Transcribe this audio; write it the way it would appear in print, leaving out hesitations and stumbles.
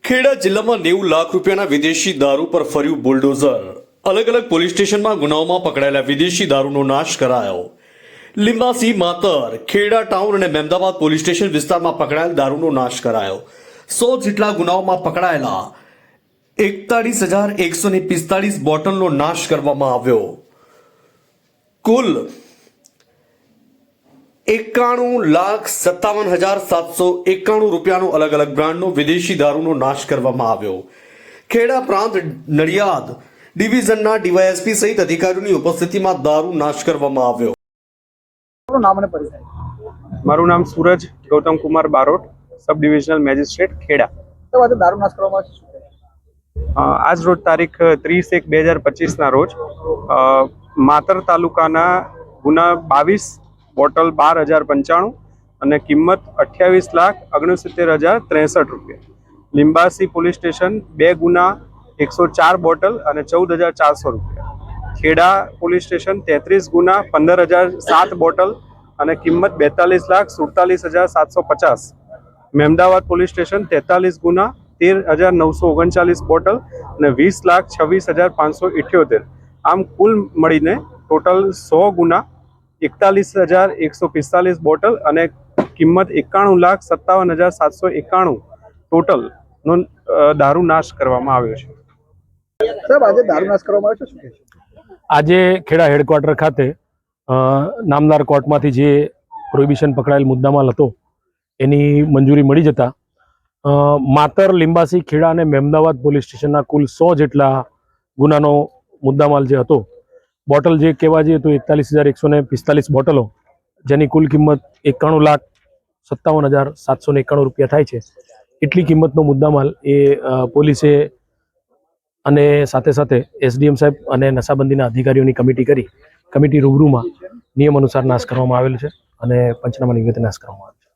ખેડા જિલ્લામાં 90 લાખ રૂપિયાના વિદેશી દારૂ પર ફર્યું બુલડોઝર। અલગ અલગ પોલીસ સ્ટેશનમાં ગુનાઓમાં પકડાયેલા વિદેશી દારૂનો નાશ કરાયો। લીંબાસી, માતર, ખેડા ટાઉન અને મહેમદાવાદ પોલીસ સ્ટેશન વિસ્તારમાં પકડાયેલ દારૂનો નાશ કરાયો। 100 જેટલા ગુનાઓમાં પકડાયેલા 41,145 બોટલનો નાશ કરવામાં આવ્યો। કુલ 91,57,791 રૂપિયાનો અલગ અલગ બ્રાન્ડનો વિદેશી દારૂનો નાશ કરવામાં આવ્યો। ખેડા પ્રાંત નડિયાદ ડિવિઝનના ડીવાયએસપી સહિત અધિકારીઓની ઉપસ્થિતિમાં દારૂ નાશ કરવામાં આવ્યો। મારું નામ Suraj Gautam Kumar Barot, sub divisional magistrate Kheda. દારૂ નાશ કરવામાં આવે છે। આજ રોજ તારીખ 30/1/2025ના રોજ માતર તાલુકાના ગુના 22 બોટલ 12,095 અને કિંમત 28,69,063 રૂપિયા। લીંબાસી પોલીસ સ્ટેશન 2 ગુના 104 બોટલ અને 14,400 રૂપિયા। ખેડા પોલીસ સ્ટેશન 33 ગુના 15,007 બોટલ અને કિંમત 42,47,750। મહેમદાવાદ પોલીસ સ્ટેશન 43 ગુના 13,939 બોટલ અને 20,26,578। આમ કુલ મળીને ટોટલ 100 ગુના 41,145 બોટલ અને કિંમત 91,57,791 ટોટલનો દારૂ નાશ કરવામાં આવ્યો છે। સાહેબ, આજે દારૂ નાશ કરવામાં આવે છે, શું કહેશો? આજે ખેડા હેડક્વાર્ટર ખાતે નામદાર કોર્ટમાંથી જે પ્રોહિબિશન પકડાયેલ મુદ્દામાલ હતો એની મંજૂરી મળી જતા માતર, લીંબાસી, ખેડા અને મહેમદાવાદ પોલીસ સ્ટેશનના કુલ 100 જેટલા ગુનાનો મુદ્દામાલ જે હતો, બોટલ જે કહેવા જઈએ તો 41,145 બોટલો, જેની કુલ કિંમત 91,57,791 રૂપિયા થાય છે, એટલી કિંમતનો મુદ્દામાલ એ પોલીસે અને સાથે સાથે એસડીએમ સાહેબ અને નશાબંધીના અધિકારીઓની કમિટી રૂબરૂમાં નિયમ અનુસાર નાશ કરવામાં આવેલ છે અને પંચનામા નિવેદન નાશ કરવામાં આવ્યું છે।